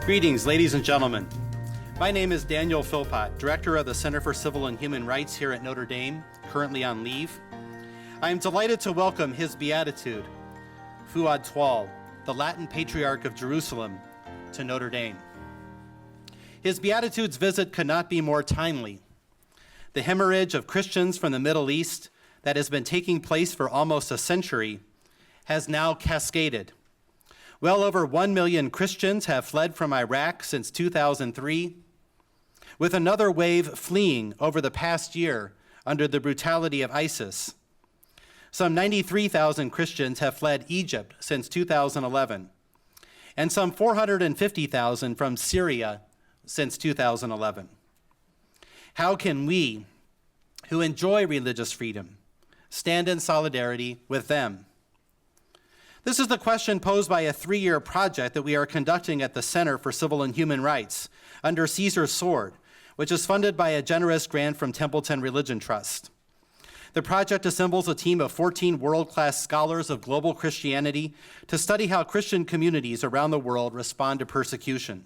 Greetings, ladies and gentlemen. My name is Daniel Philpott, Director of the Center for Civil and Human Rights here at Notre Dame, currently on leave. I am delighted to welcome His Beatitude, Fouad Twal, the Latin Patriarch of Jerusalem, to Notre Dame. His Beatitude's visit could not be more timely. The hemorrhage of Christians from the Middle East that has been taking place for almost a century has now cascaded. Well over 1 million Christians have fled from Iraq since 2003, with another wave fleeing over the past year under the brutality of ISIS. Some 93,000 Christians have fled Egypt since 2011, and some 450,000 from Syria since 2011. How can we, who enjoy religious freedom, stand in solidarity with them? This is the question posed by a 3-year project that we are conducting at the Center for Civil and Human Rights under Caesar's Sword, which is funded by a generous grant from Templeton Religion Trust. The project assembles a team of 14 world-class scholars of global Christianity to study how Christian communities around the world respond to persecution.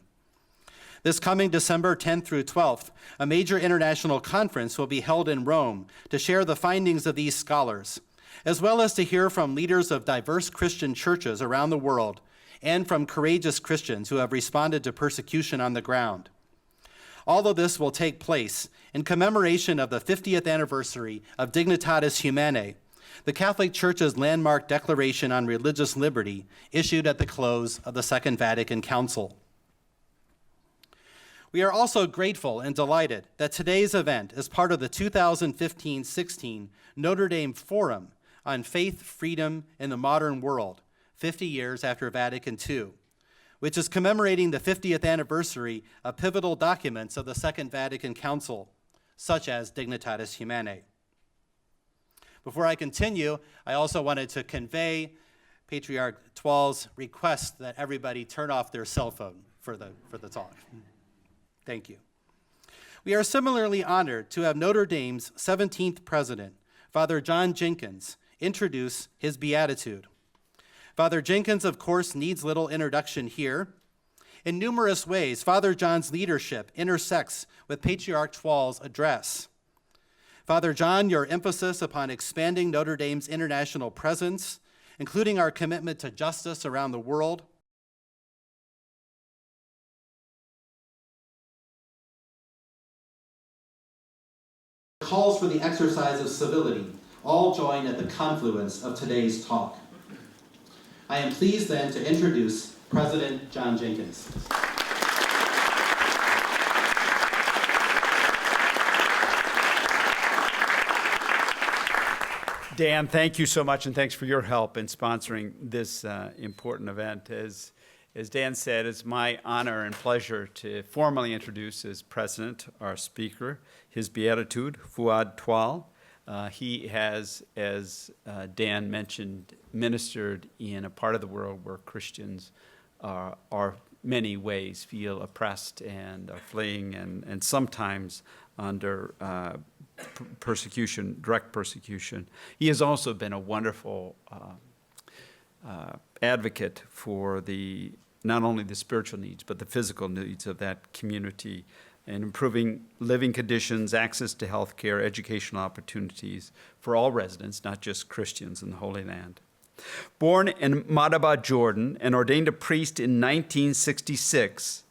This coming December 10th through 12th, a major international conference will be held in Rome to share the findings of these scholars, as well as to hear from leaders of diverse Christian churches around the world and from courageous Christians who have responded to persecution on the ground. All of this will take place in commemoration of the 50th anniversary of Dignitatis Humanae, the Catholic Church's landmark declaration on religious liberty issued at the close of the Second Vatican Council. We are also grateful and delighted that today's event is part of the 2015-16 Notre Dame Forum on Faith, Freedom, in the Modern World, 50 years after Vatican II, which is commemorating the 50th anniversary of pivotal documents of the Second Vatican Council, such as Dignitatis Humanae. Before I continue, I also wanted to convey Patriarch Twal's request that everybody turn off their cell phone for the talk. Thank you. We are similarly honored to have Notre Dame's 17th president, Father John Jenkins, introduce his Beatitude. Father Jenkins, of course, needs little introduction here. In numerous ways, Father John's leadership intersects with Patriarch Twal's address. Father John, your emphasis upon expanding Notre Dame's international presence, including our commitment to justice around the world, calls for the exercise of civility, all join at the confluence of today's talk. I am pleased then to introduce President John Jenkins. Dan, thank you so much, and thanks for your help in sponsoring this important event. As Dan said, it's my honor and pleasure to formally introduce as president our speaker, His Beatitude, Fouad Twal. He has, as Dan mentioned, ministered in a part of the world where Christians are many ways feel oppressed and are fleeing and sometimes under persecution, direct persecution. He has also been a wonderful advocate for not only the spiritual needs, but the physical needs of that community and improving living conditions, access to health care, educational opportunities for all residents, not just Christians in the Holy Land. Born in Madaba, Jordan, and ordained a priest in 1966,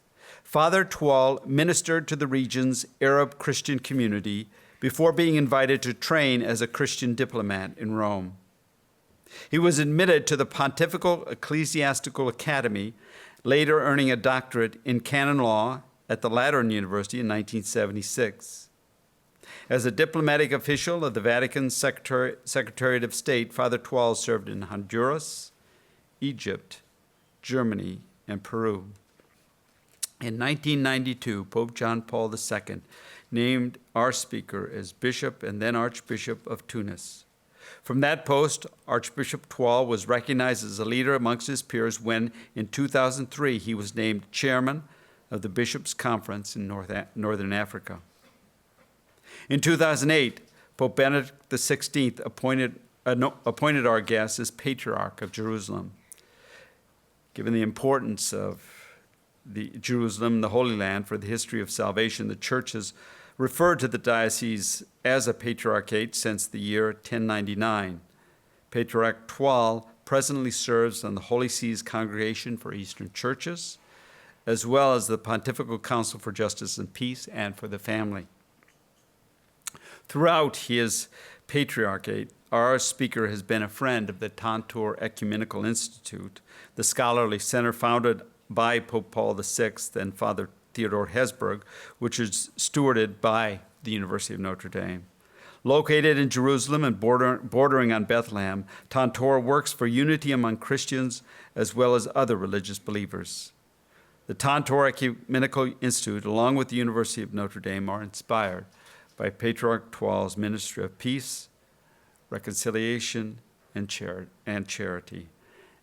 Father Twal ministered to the region's Arab Christian community before being invited to train as a Christian diplomat in Rome. He was admitted to the Pontifical Ecclesiastical Academy, later earning a doctorate in canon law at the Lateran University in 1976. As a diplomatic official of the Vatican Secretariat of State, Father Twal served in Honduras, Egypt, Germany, and Peru. In 1992, Pope John Paul II named our speaker as Bishop and then Archbishop of Tunis. From that post, Archbishop Twal was recognized as a leader amongst his peers when, in 2003, he was named chairman of the Bishops' Conference in Northern Africa. In 2008, Pope Benedict XVI appointed our guest as Patriarch of Jerusalem. Given the importance of Jerusalem, the Holy Land, for the history of salvation, the Church has referred to the diocese as a patriarchate since the year 1099. Patriarch Twal presently serves on the Holy See's Congregation for Eastern Churches, as well as the Pontifical Council for Justice and Peace and for the Family. Throughout his patriarchate, our speaker has been a friend of the Tantor Ecumenical Institute, the scholarly center founded by Pope Paul VI and Father Theodore Hesburgh, which is stewarded by the University of Notre Dame. Located in Jerusalem and bordering on Bethlehem, Tantor works for unity among Christians as well as other religious believers. The Tantor Ecumenical Institute, along with the University of Notre Dame, are inspired by Patriarch Twal's ministry of peace, reconciliation, and charity.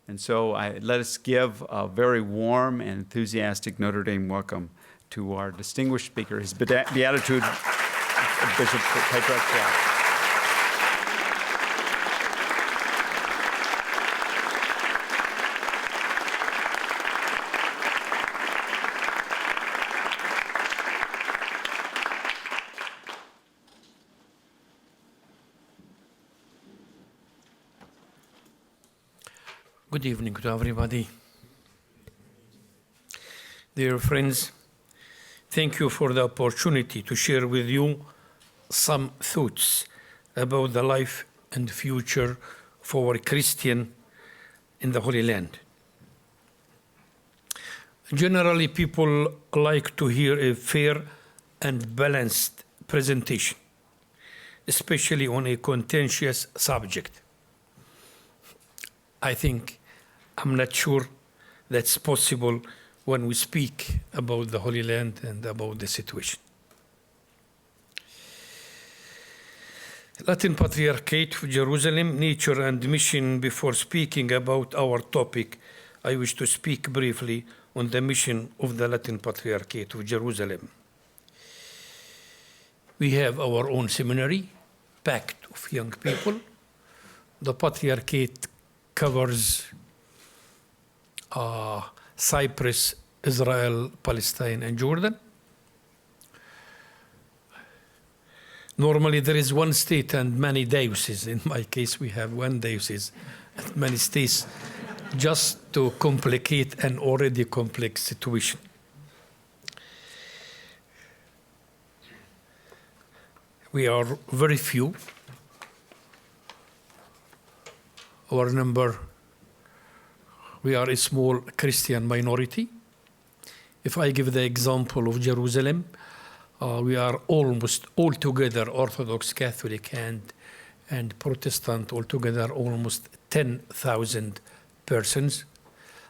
And so let us give a very warm and enthusiastic Notre Dame welcome to our distinguished speaker, His Beatitude, Bishop Patriarch Fouad. Good evening to everybody. Dear friends, thank you for the opportunity to share with you some thoughts about the life and future for a Christian in the Holy Land. Generally, people like to hear a fair and balanced presentation, especially on a contentious subject. I'm not sure that's possible when we speak about the Holy Land and about the situation. Latin Patriarchate of Jerusalem, Nature and Mission. Before speaking about our topic, I wish to speak briefly on the mission of the Latin Patriarchate of Jerusalem. We have our own seminary, packed of young people. The Patriarchate covers Cyprus, Israel, Palestine, and Jordan. Normally, there is one state and many dioceses. In my case, we have one diocese and many states, just to complicate an already complex situation. We are very few. Our number, we are a small Christian minority. If I give the example of Jerusalem, we are almost altogether Orthodox, Catholic, and Protestant, altogether almost 10,000 persons,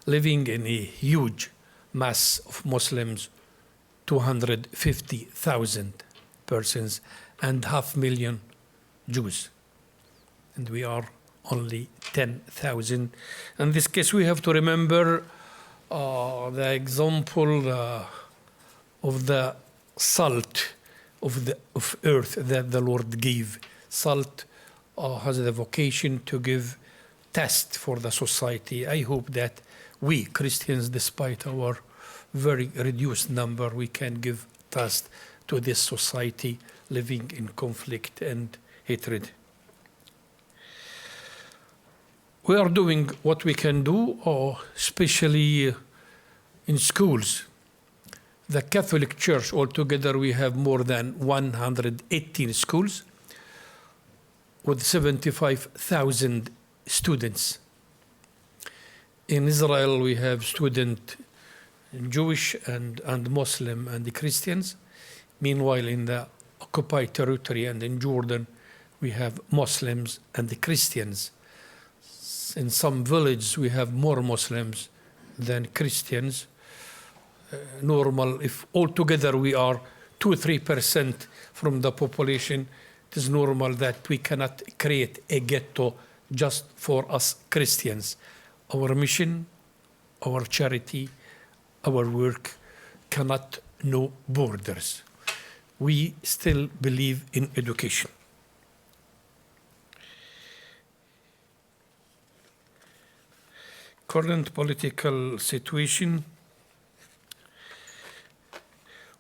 living in a huge mass of Muslims, 250,000 persons, and 500,000 Jews. And we are only 10,000. In this case, we have to remember the example of the salt of earth that the Lord gave. Salt has the vocation to give test for the society. I hope that we Christians, despite our very reduced number, we can give test to this society living in conflict and hatred. We are doing what we can do, especially in schools. The Catholic Church, altogether, we have more than 118 schools with 75,000 students. In Israel, we have students, Jewish and Muslim and Christians. Meanwhile, in the occupied territory and in Jordan, we have Muslims and Christians. In some villages, we have more Muslims than Christians. Normal, if altogether we are 2-3% from the population, it is normal that we cannot create a ghetto just for us Christians. Our mission, our charity, our work cannot know borders. We still believe in education. Current political situation,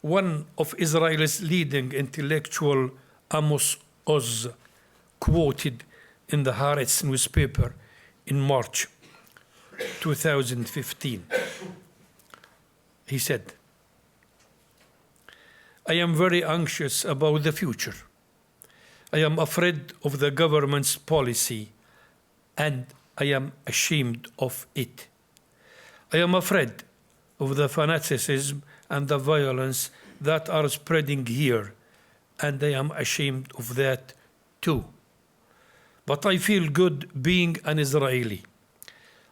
one of Israel's leading intellectual, Amos Oz, quoted in the Haaretz newspaper in March 2015. He said, "I am very anxious about the future. I am afraid of the government's policy, and I am ashamed of it. I am afraid of the fanaticism and the violence that are spreading here, and I am ashamed of that too. But I feel good being an Israeli.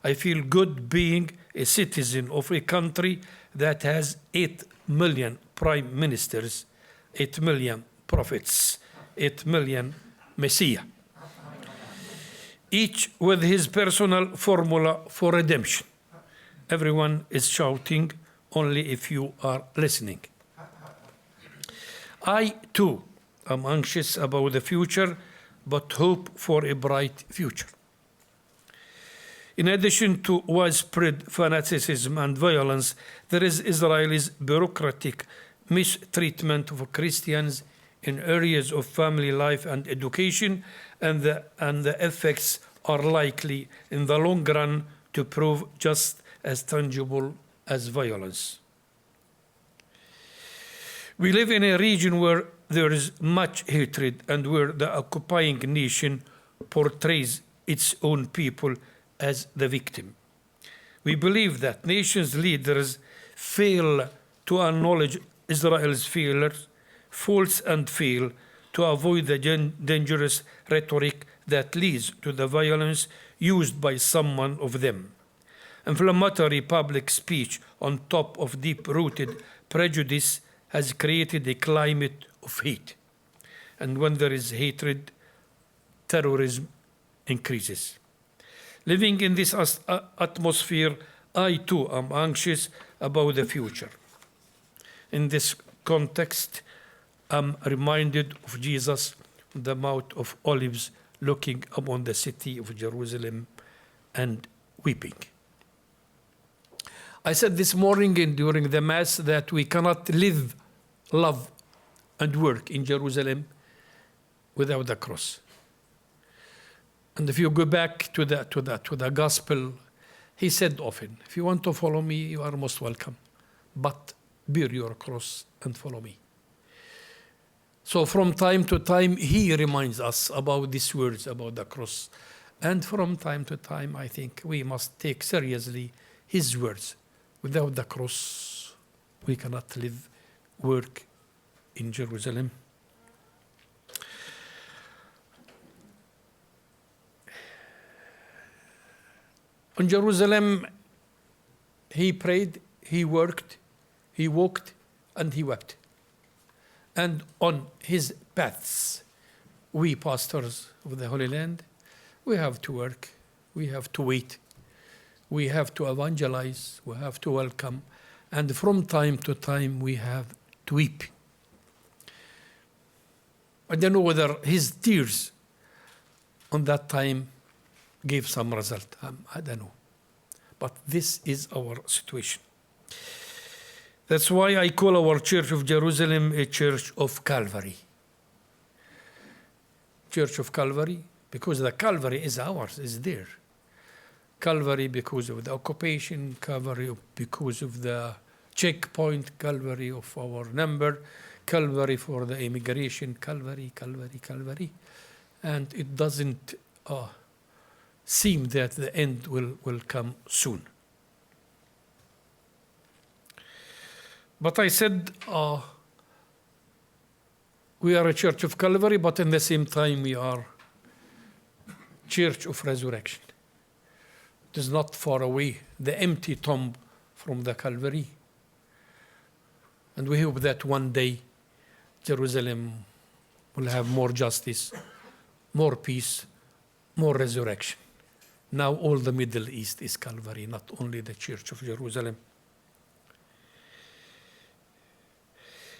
I feel good being a citizen of a country that has 8 million prime ministers, 8 million prophets, 8 million messiah, each with his personal formula for redemption. Everyone is shouting, only if you are listening. I, too, am anxious about the future, but hope for a bright future. In addition to widespread fanaticism and violence, there is Israel's bureaucratic mistreatment of Christians in areas of family life and education, and the effects are likely in the long run to prove just as tangible as violence. We live in a region where there is much hatred and where the occupying nation portrays its own people as the victim. We believe that nations' leaders fail to acknowledge Israel's failures, faults and fail to avoid the dangerous rhetoric that leads to the violence used by someone of them. Inflammatory public speech on top of deep-rooted prejudice has created a climate of hate. And when there is hatred, terrorism increases. Living in this atmosphere, I too am anxious about the future. In this context, I'm reminded of Jesus on the Mount of Olives, looking upon the city of Jerusalem and weeping. I said this morning during the Mass that we cannot live, love, and work in Jerusalem without the cross. And if you go back to the gospel, he said often, if you want to follow me, you are most welcome, but bear your cross and follow me. So from time to time, he reminds us about these words about the cross. And from time to time, I think we must take seriously his words. Without the cross, we cannot live, work in Jerusalem. In Jerusalem, he prayed, he worked, he walked, and he wept. And on his paths, we pastors of the Holy Land, we have to work, we have to wait, we have to evangelize, we have to welcome, and from time to time we have to weep. I don't know whether his tears on that time gave some result. I don't know. But this is our situation. That's why I call our Church of Jerusalem a Church of Calvary. Church of Calvary, because the Calvary is ours, is there. Calvary because of the occupation, Calvary because of the checkpoint, Calvary of our number, Calvary for the immigration, Calvary, Calvary, Calvary. And it doesn't seem that the end will come soon. But I said, we are a Church of Calvary, but in the same time we are Church of Resurrection. It is not far away, the empty tomb from the Calvary. And we hope that one day Jerusalem will have more justice, more peace, more resurrection. Now all the Middle East is Calvary, not only the Church of Jerusalem.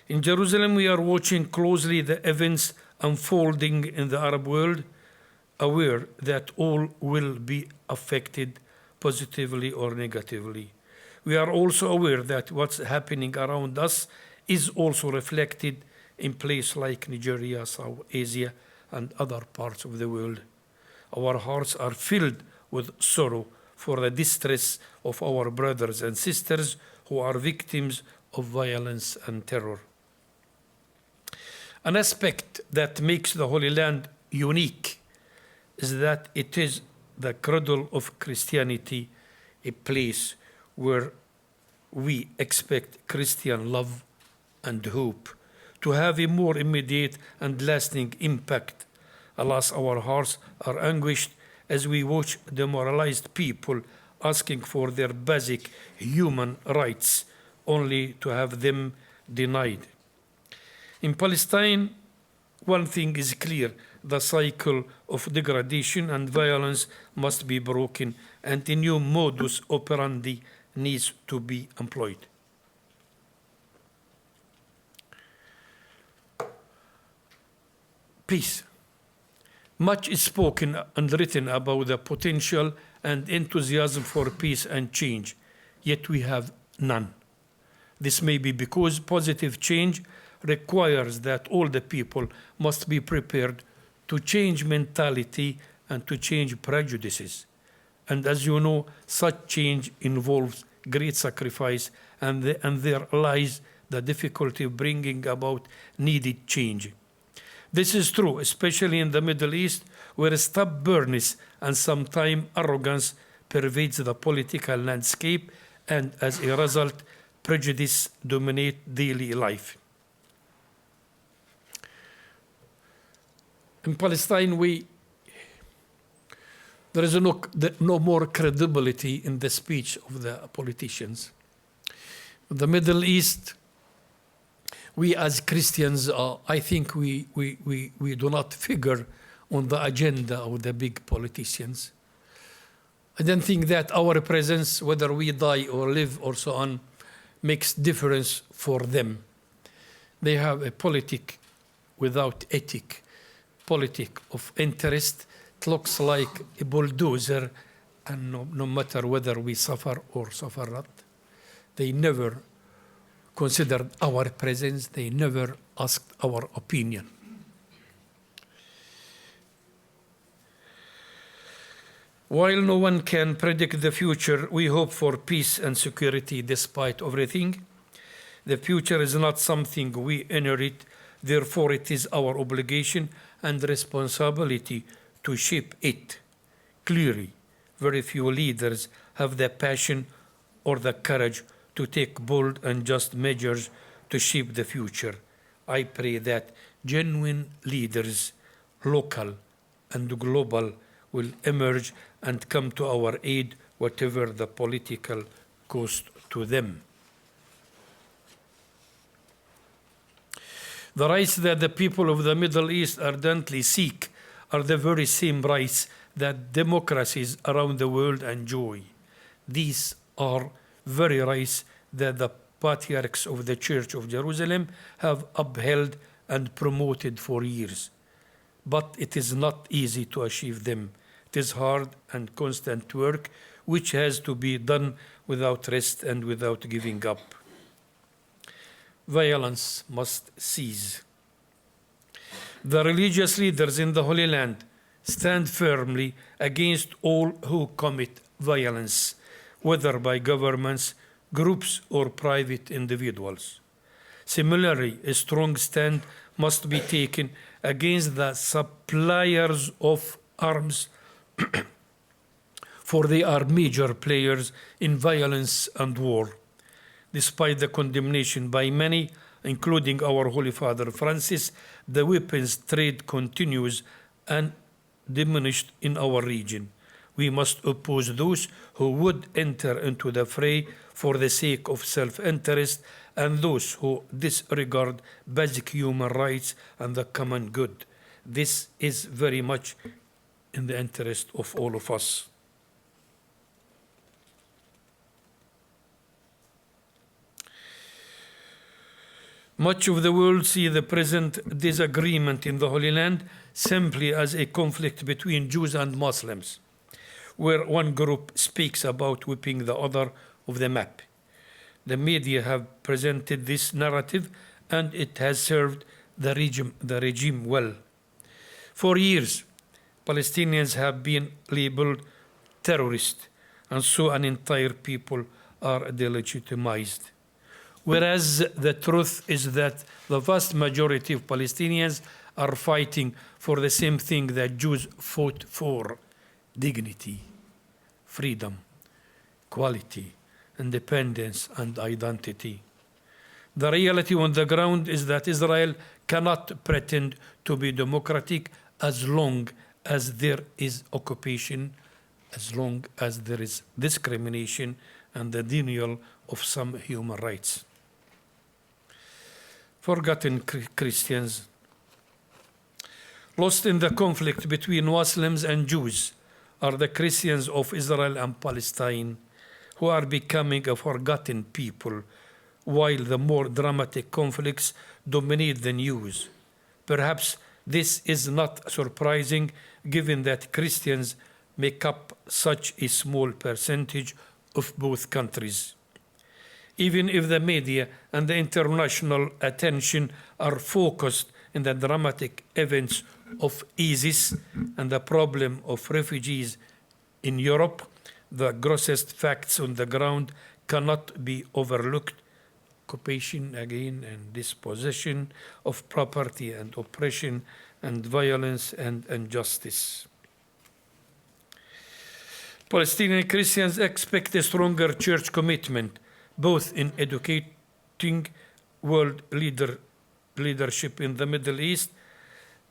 In Jerusalem, we are watching closely the events unfolding in the Arab world, aware that all will be affected positively or negatively. We are also aware that what's happening around us is also reflected in places like Nigeria, South Asia, and other parts of the world. Our hearts are filled with sorrow for the distress of our brothers and sisters who are victims of violence and terror. An aspect that makes the Holy Land unique is that it is the cradle of Christianity, a place where we expect Christian love and hope to have a more immediate and lasting impact. Alas, our hearts are anguished as we watch demoralized people asking for their basic human rights only to have them denied. In Palestine, one thing is clear: the cycle of degradation and violence must be broken, and a new modus operandi needs to be employed. Peace. Much is spoken and written about the potential and enthusiasm for peace and change, yet we have none. This may be because positive change requires that all the people must be prepared to change mentality and to change prejudices. And as you know, such change involves great sacrifice, and there lies the difficulty of bringing about needed change. This is true, especially in the Middle East, where stubbornness and sometimes arrogance pervades the political landscape, and as a result, prejudice dominates daily life. In Palestine, there is no more credibility in the speech of the politicians. In the Middle East, we as Christians, I think we do not figure on the agenda of the big politicians. I don't think that our presence, whether we die or live or so on, makes difference for them. They have a politic without ethic, politic of interest. It looks like a bulldozer, and no matter whether we suffer or suffer not, they never considered our presence, they never asked our opinion. While no one can predict the future, we hope for peace and security despite everything. The future is not something we inherit, therefore it is our obligation and responsibility to shape it. Clearly, very few leaders have the passion or the courage to take bold and just measures to shape the future. I pray that genuine leaders, local and global, will emerge and come to our aid, whatever the political cost to them. The rights that the people of the Middle East ardently seek are the very same rights that democracies around the world enjoy. These are very rights that the patriarchs of the Church of Jerusalem have upheld and promoted for years. But it is not easy to achieve them. It is hard and constant work, which has to be done without rest and without giving up. Violence must cease. The religious leaders in the Holy Land stand firmly against all who commit violence, whether by governments, groups, or private individuals. Similarly, a strong stand must be taken against the suppliers of arms, for they are major players in violence and war. Despite the condemnation by many, including our Holy Father Francis, the weapons trade continues undiminished in our region. We must oppose those who would enter into the fray for the sake of self-interest and those who disregard basic human rights and the common good. This is very much in the interest of all of us. Much of the world see the present disagreement in the Holy Land simply as a conflict between Jews and Muslims, where one group speaks about whipping the other of the map. The media have presented this narrative, and it has served the regime well. For years, Palestinians have been labeled terrorists, and so an entire people are delegitimized. Whereas the truth is that the vast majority of Palestinians are fighting for the same thing that Jews fought for: dignity, freedom, equality, independence, and identity. The reality on the ground is that Israel cannot pretend to be democratic as long as there is occupation, as long as there is discrimination and the denial of some human rights. Forgotten Christians, lost in the conflict between Muslims and Jews, are the Christians of Israel and Palestine, who are becoming a forgotten people, while the more dramatic conflicts dominate the news. Perhaps this is not surprising, given that Christians make up such a small percentage of both countries. Even if the media and the international attention are focused in the dramatic events of ISIS and the problem of refugees in Europe, the grossest facts on the ground cannot be overlooked. Occupation again, and dispossession of property, and oppression and violence and injustice. Palestinian Christians expect a stronger church commitment, both in educating world leadership in the Middle East,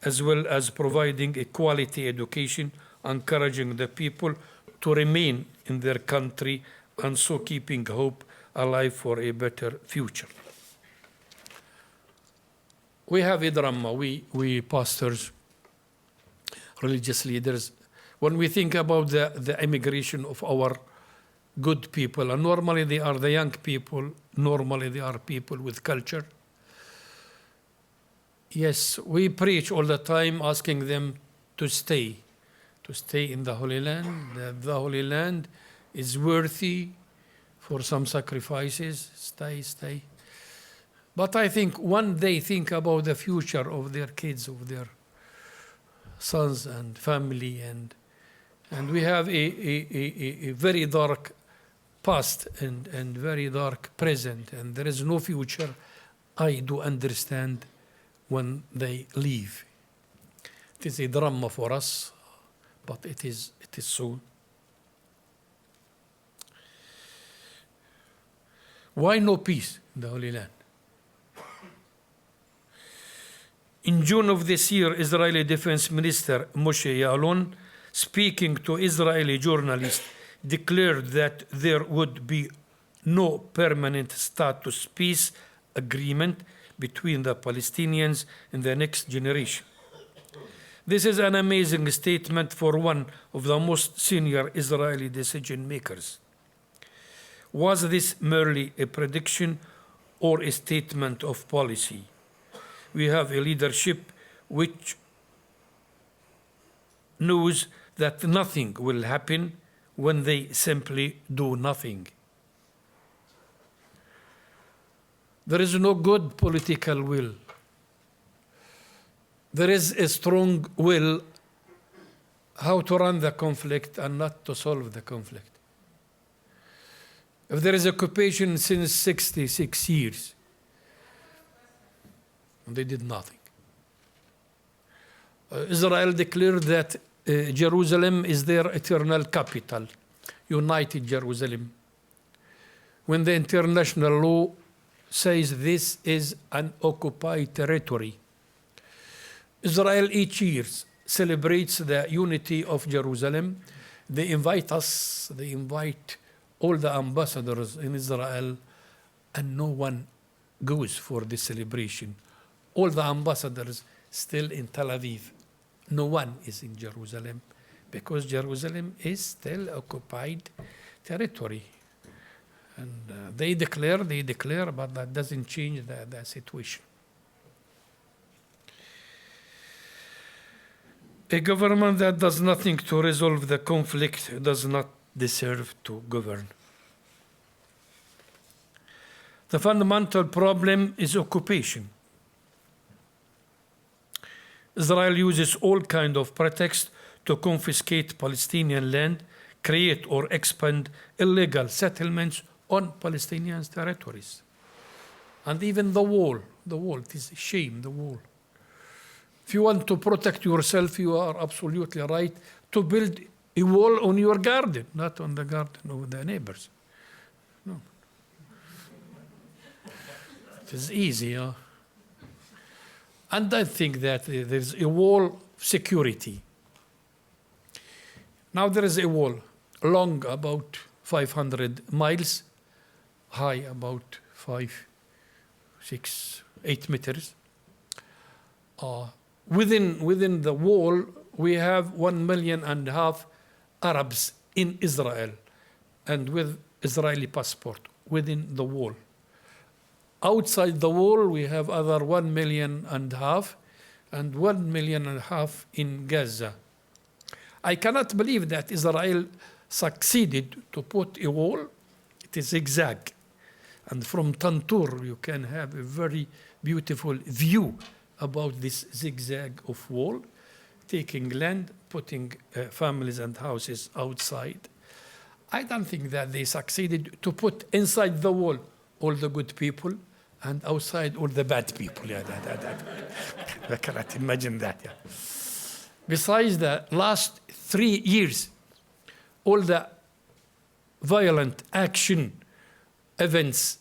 as well as providing a quality education, encouraging the people to remain in their country, and so keeping hope alive for a better future. We have a drama, we pastors, religious leaders, when we think about the immigration of our good people, and normally they are the young people, normally they are people with culture. Yes, we preach all the time asking them to stay in the Holy Land. The Holy Land is worthy for some sacrifices. Stay. But I think when they think about the future of their kids, of their sons and family, and we have a very dark past and very dark present, and there is no future, I do understand when they leave. It is a drama for us, but it is so. Why no peace in the Holy Land? In June of this year, Israeli Defense Minister Moshe Ya'alon, speaking to Israeli journalists, declared that there would be no permanent status peace agreement between the Palestinians and the next generation. This is an amazing statement for one of the most senior Israeli decision makers. Was this merely a prediction or a statement of policy? We have a leadership which knows that nothing will happen when they simply do nothing. There is no good political will. There is a strong will how to run the conflict and not to solve the conflict. If there is occupation since 66 years, they did nothing. Israel declared that Jerusalem is their eternal capital, United Jerusalem, when the international law says this is an occupied territory. Israel each year celebrates the unity of Jerusalem. They invite us, they invite all the ambassadors in Israel, and no one goes for this celebration. All the ambassadors still in Tel Aviv. No one is in Jerusalem because Jerusalem is still occupied territory. And they declare, but that doesn't change the situation. A government that does nothing to resolve the conflict does not deserve to govern. The fundamental problem is occupation. Israel uses all kinds of pretexts to confiscate Palestinian land, create or expand illegal settlements on Palestinian territories. And even the wall, it is a shame, the wall. If you want to protect yourself, you are absolutely right to build a wall on your garden, not on the garden of the neighbors. No. It is easy, huh? And I think that there's a wall security. Now there is a wall long about 500 miles, high about 5, 6, 8 meters. Within the wall, we have 1.5 million Arabs in Israel and with Israeli passport within the wall. Outside the wall, we have other 1.5 million and 1.5 million in Gaza. I cannot believe that Israel succeeded to put a wall. It is zigzag. And from Tantur, you can have a very beautiful view about this zigzag of wall, taking land, putting families and houses outside. I don't think that they succeeded to put inside the wall all the good people and outside all the bad people. Yeah, I cannot imagine that. Yeah. Besides the last 3 years, all the violent action events,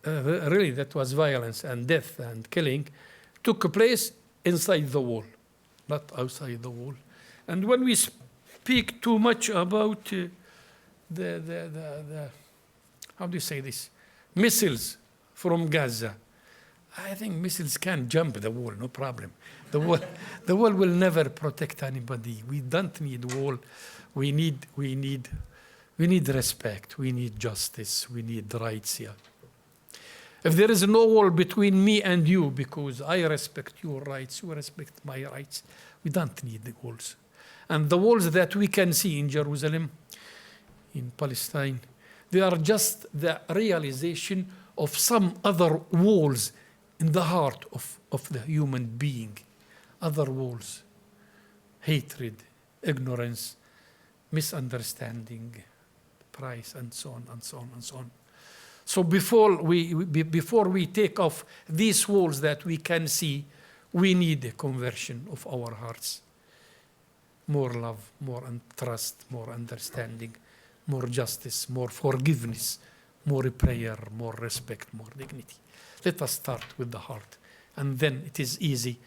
really that was violence and death and killing, took place inside the wall, not outside the wall. And when we speak too much about the how do you say this, missiles from Gaza, I think missiles can jump the wall, no problem. The wall will never protect anybody. We don't need wall. We need respect. We need justice. We need rights here. If there is no wall between me and you, because I respect your rights, you respect my rights, we don't need the walls. And the walls that we can see in Jerusalem, in Palestine, they are just the realization of some other walls in the heart of the human being. Other walls, hatred, ignorance, misunderstanding, price, and so on, and so on, and so on. So before we take off these walls that we can see, we need a conversion of our hearts. More love, more trust, more understanding, more justice, more forgiveness, more prayer, more respect, more dignity. Let us start with the heart, and then it is easy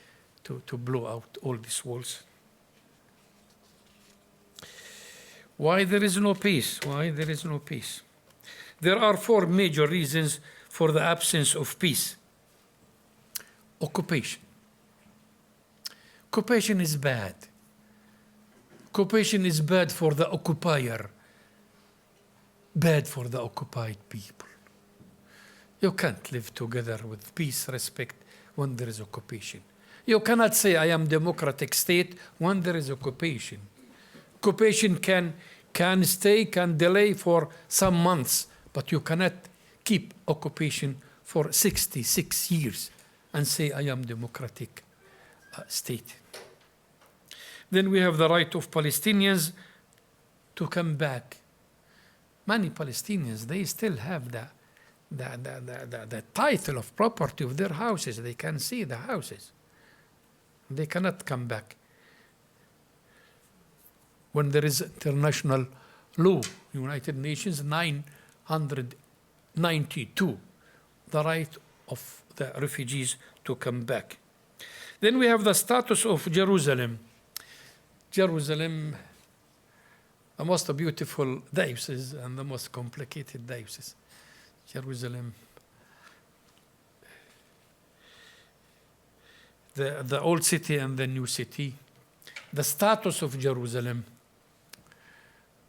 to blow out all these walls. Why there is no peace? Why there is no peace? There are 4 major reasons for the absence of peace. Occupation. Occupation is bad. Occupation is bad for the occupier, bad for the occupied people. You can't live together with peace, respect, when there is occupation. You cannot say, I am democratic state, when there is occupation. Occupation can stay, can delay for some months, but you cannot keep occupation for 66 years and say, I am democratic state. Then we have the right of Palestinians to come back. Many Palestinians, they still have the title of property of their houses. They can see the houses. They cannot come back. When there is international law, United Nations 992, the right of the refugees to come back. Then we have the status of Jerusalem. Jerusalem, the most beautiful diocese and the most complicated diocese. Jerusalem. The old city and the new city. The status of Jerusalem.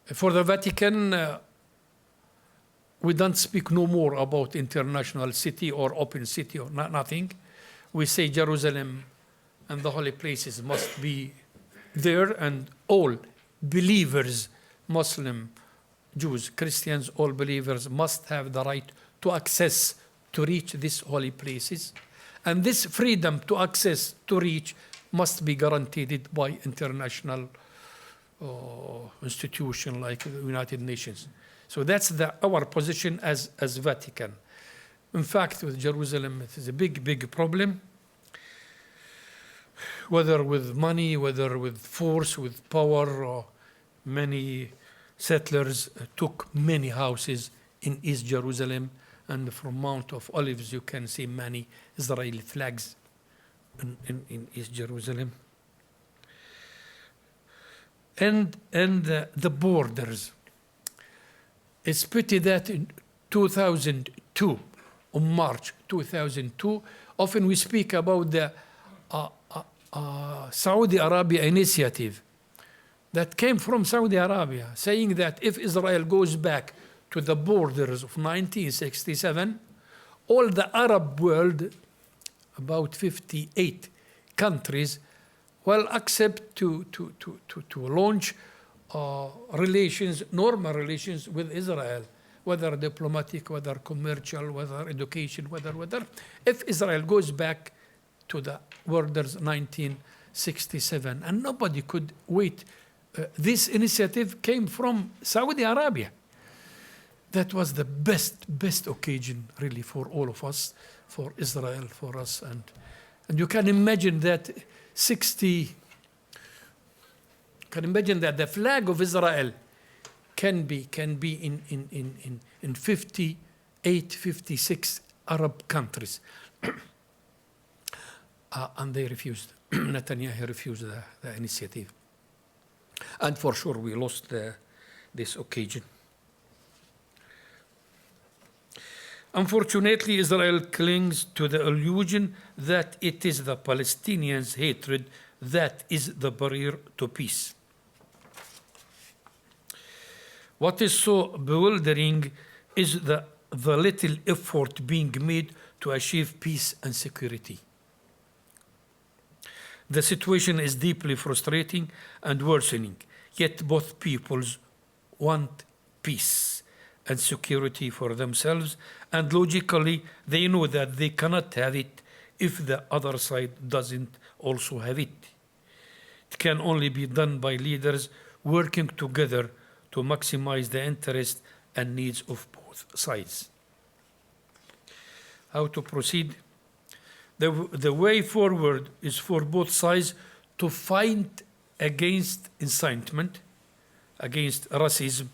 For the Vatican, we don't speak no more about international city or open city or nothing. We say Jerusalem and the holy places must be there, and all believers, Muslim, Jews, Christians, all believers must have the right to access, to reach these holy places. And this freedom to access, to reach, must be guaranteed by international institution like the United Nations. So that's our position as Vatican. In fact, with Jerusalem, it is a big problem. Whether with money, whether with force, with power, or many settlers took many houses in East Jerusalem, and from Mount of Olives you can see many Israeli flags in East Jerusalem. And the borders. It's pity that in 2002, on March 2002, often we speak about the Saudi Arabia initiative that came from Saudi Arabia, saying that if Israel goes back to the borders of 1967, all the Arab world, about 58 countries, will accept to launch relations, normal relations with Israel, whether diplomatic, whether commercial, whether education, whether, if Israel goes back to the borders 1967. And nobody could wait. This initiative came from Saudi Arabia. That was the best occasion, really, for all of us, for Israel, for us. And you can imagine that the flag of Israel can be in 58, 56 Arab countries. And they refused. Netanyahu refused the initiative. And for sure, we lost this occasion. Unfortunately, Israel clings to the illusion that it is the Palestinians' hatred that is the barrier to peace. What is so bewildering is the little effort being made to achieve peace and security. The situation is deeply frustrating and worsening, yet both peoples want peace and security for themselves, and logically they know that they cannot have it if the other side doesn't also have it. It can only be done by leaders working together to maximize the interests and needs of both sides. How to proceed? The way forward is for both sides to fight against incitement, against racism,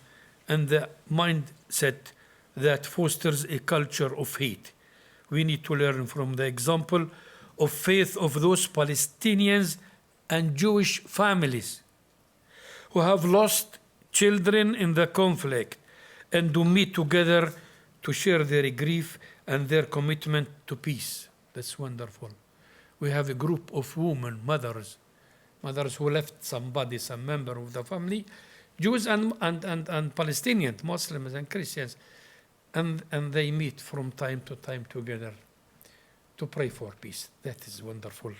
and the mindset that fosters a culture of hate. We need to learn from the example of faith of those Palestinians and Jewish families who have lost children in the conflict and to meet together to share their grief and their commitment to peace. That's wonderful. We have a group of women, mothers who left somebody, some member of the family, Jews and Palestinians, Muslims and Christians, and they meet from time to time together to pray for peace. That is wonderful.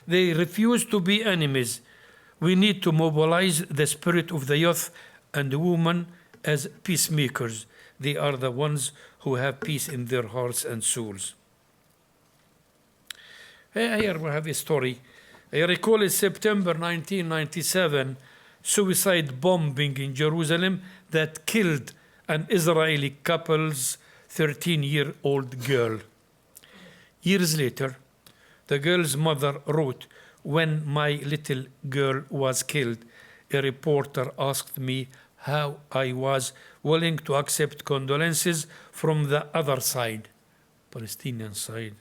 They refuse to be enemies. We need to mobilize the spirit of the youth and the women as peacemakers. They are the ones who have peace in their hearts and souls. Here we have a story. I recall in September 1997, suicide bombing in Jerusalem that killed an Israeli couple's 13-year-old girl. Years later, the girl's mother wrote, "When my little girl was killed, a reporter asked me how I was willing to accept condolences from the other side, Palestinian side.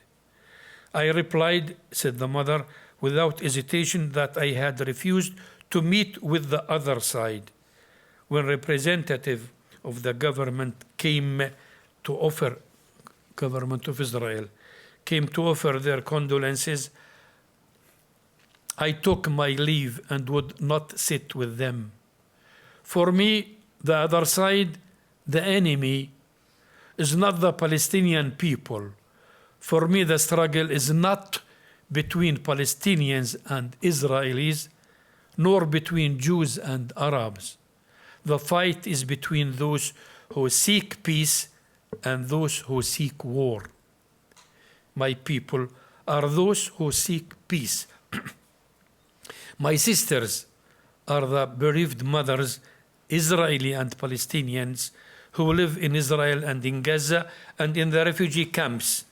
I replied," said the mother, "without hesitation that I had refused to meet with the other side. When representative of the government came to offer, government of Israel, came to offer their condolences, I took my leave and would not sit with them. For me, the other side, the enemy, is not the Palestinian people. For me, the struggle is not between Palestinians and Israelis, nor between Jews and Arabs. The fight is between those who seek peace and those who seek war. My people are those who seek peace. My sisters are the bereaved mothers, Israeli and Palestinians, who live in Israel and in Gaza and in the refugee camps.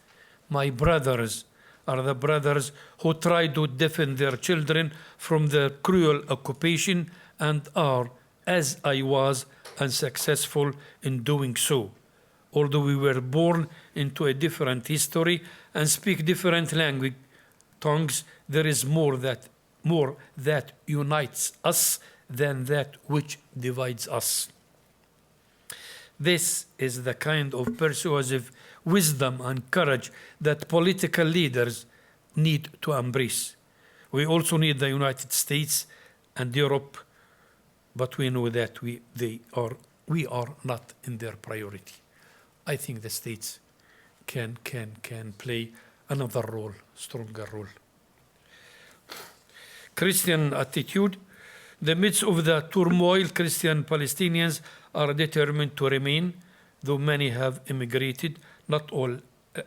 My brothers are the brothers who try to defend their children from the cruel occupation and are, as I was, unsuccessful in doing so. Although we were born into a different history and speak different tongues, there is more that unites us than that which divides us. This is the kind of persuasive wisdom and courage that political leaders need to embrace. We also need the United States and Europe, but we know that we are not in their priority. I think the states can play another role, stronger role. Christian attitude. In the midst of the turmoil, Christian Palestinians are determined to remain, though many have immigrated, not all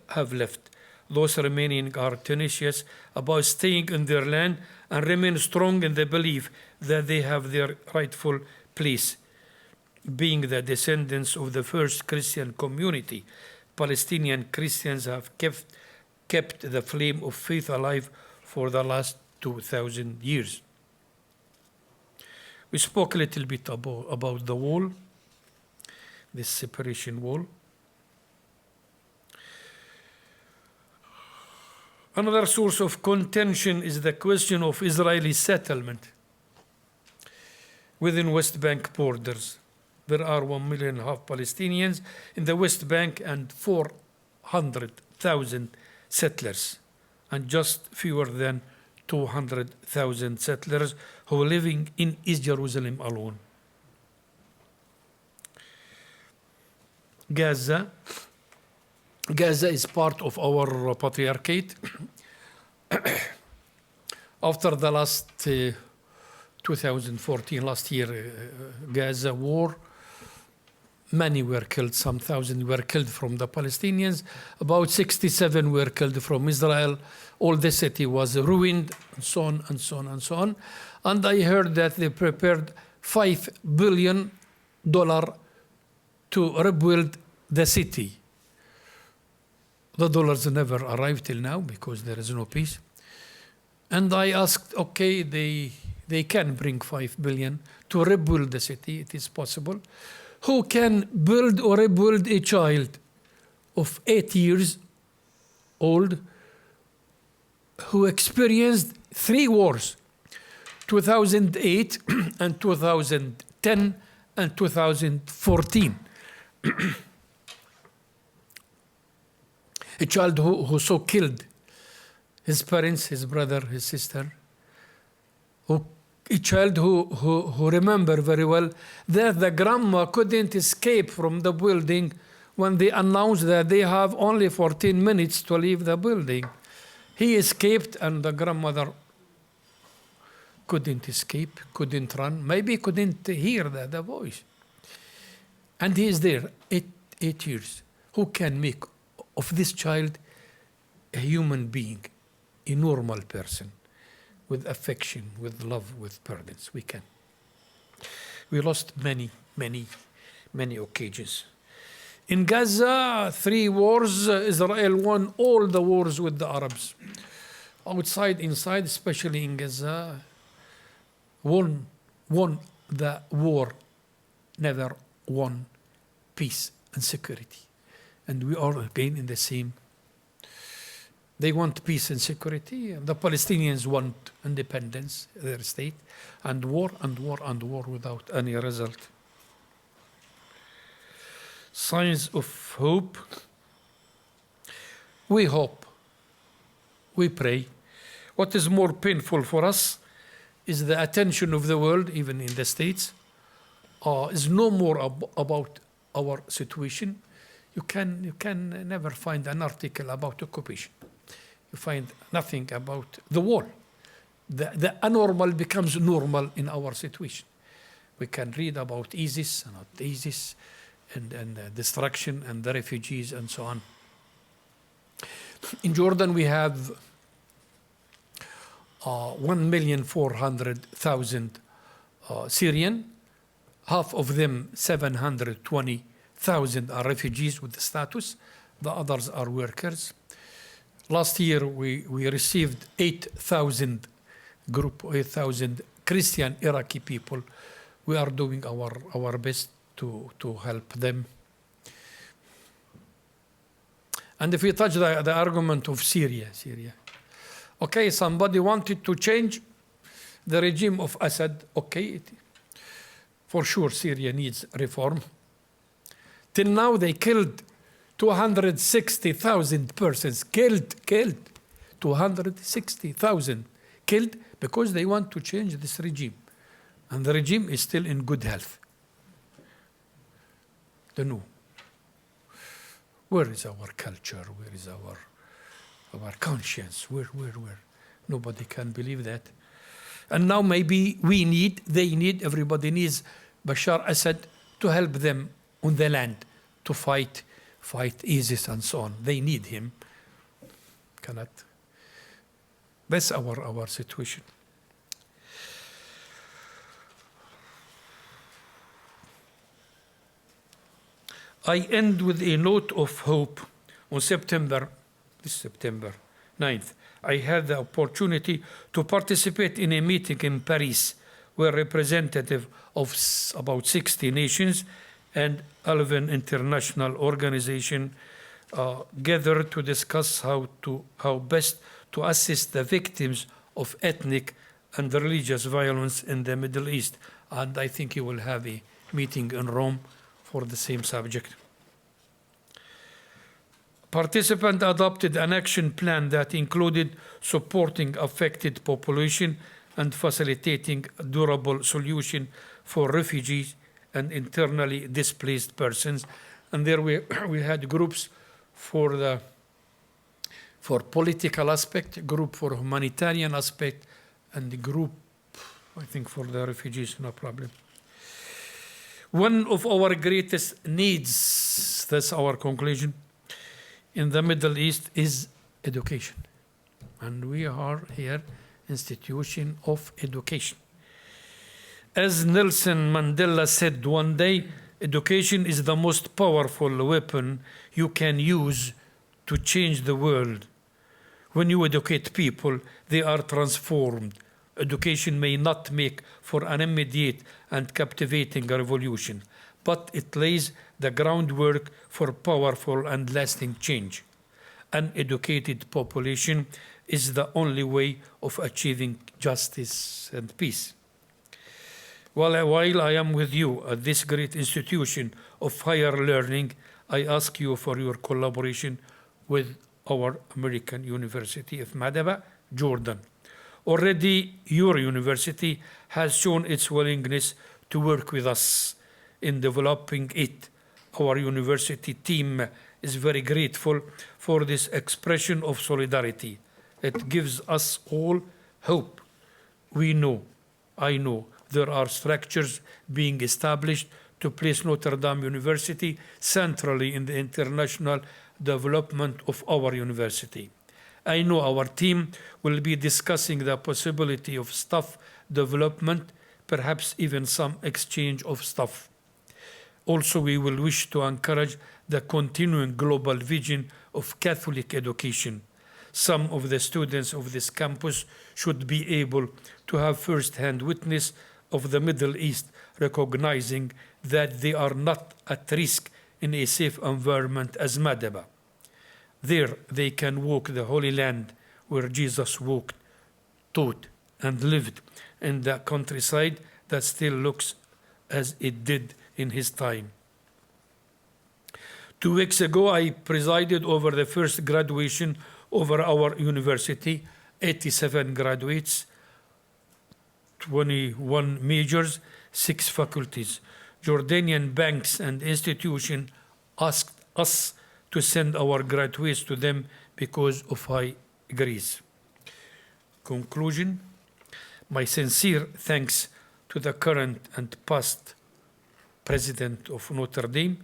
have left. Those remaining are tenacious about staying in their land and remain strong in the belief that they have their rightful place. Being the descendants of the first Christian community, Palestinian Christians have kept the flame of faith alive for the last 2,000 years. We spoke a little bit about the wall, this separation wall. Another source of contention is the question of Israeli settlement within West Bank borders. There are 1.5 million Palestinians in the West Bank and 400,000 settlers, and just fewer than 200,000 settlers who are living in East Jerusalem alone. Gaza is part of our Patriarchate. After the last 2014, last year, Gaza war, many were killed, some thousand were killed from the Palestinians, about 67 were killed from Israel. All the city was ruined, and so on, and so on, and so on. And I heard that they prepared $5 billion to rebuild the city. The dollars never arrived till now because there is no peace. And I asked, okay, they can bring $5 billion to rebuild the city. It is possible. Who can build or rebuild a child of 8 years old who experienced 3 wars, 2008 and 2010 and 2014? A child who so killed his parents, his brother, his sister. A child who remember very well that the grandma couldn't escape from the building when they announced that they have only 14 minutes to leave the building. He escaped and the grandmother couldn't escape, couldn't run, maybe couldn't hear the voice. And he is there, 8 years. Who can make of this child a human being, a normal person, with affection, with love, with burdens? We can. We lost many occasions. In Gaza, 3 wars, Israel won all the wars with the Arabs. Outside, inside, especially in Gaza, won the war, never won peace and security. And we are again in the same. They want peace and security. The Palestinians want independence, their state, and war and war and war without any result. Signs of hope. We hope. We pray. What is more painful for us is the attention of the world, even in the States, is no more about our situation. You can never find an article about occupation. You find nothing about the war. The abnormal becomes normal in our situation. We can read about ISIS and not ISIS, and the destruction and the refugees and so on. In Jordan, we have 1,400,000 Syrian. Half of them, 720,000, are refugees with the status. The others are workers. Last year, we received 8,000 Christian Iraqi people. We are doing our best to help them. And if we touch the argument of Syria, okay, somebody wanted to change the regime of Assad, okay, for sure Syria needs reform. Till now they killed 260,000 persons, killed 260,000, killed because they want to change this regime. And the regime is still in good health. Don't know. Where is our culture? Where is our conscience? Where? Nobody can believe that. And now maybe everybody needs Bashar Assad to help them on the land to fight ISIS and so on. They need him. Cannot. That's our situation. I end with a note of hope. On September 9th, I had the opportunity to participate in a meeting in Paris where representatives of about 60 nations and 11 international organizations gathered to discuss how best to assist the victims of ethnic and religious violence in the Middle East. And I think you will have a meeting in Rome for the same subject. Participants adopted an action plan that included supporting affected population and facilitating a durable solution for refugees and internally displaced persons. And there we had groups for political aspect, group for humanitarian aspect, and the group, I think, for the refugees, no problem. One of our greatest needs, that's our conclusion, in the Middle East is education. And we are here, institution of education. As Nelson Mandela said one day, education is the most powerful weapon you can use to change the world. When you educate people, they are transformed. Education may not make for an immediate and captivating revolution, but it lays the groundwork for powerful and lasting change. An educated population is the only way of achieving justice and peace. While I am with you at this great institution of higher learning, I ask you for your collaboration with our American University of Madaba, Jordan. Already, your university has shown its willingness to work with us in developing it. Our university team is very grateful for this expression of solidarity. It gives us all hope. I know, there are structures being established to place Notre Dame University centrally in the international development of our university. I know our team will be discussing the possibility of staff development, perhaps even some exchange of staff. Also, we will wish to encourage the continuing global vision of Catholic education. Some of the students of this campus should be able to have first-hand witness of the Middle East, recognizing that they are not at risk in a safe environment as Madaba. There they can walk the Holy Land where Jesus walked, taught, and lived in the countryside that still looks as it did in his time. 2 weeks ago, I presided over the first graduation over our university, 87 graduates, 21 majors, 6 faculties. Jordanian banks and institutions asked us to send our graduates to them because of high degrees. Conclusion, my sincere thanks to the current and past president of Notre Dame,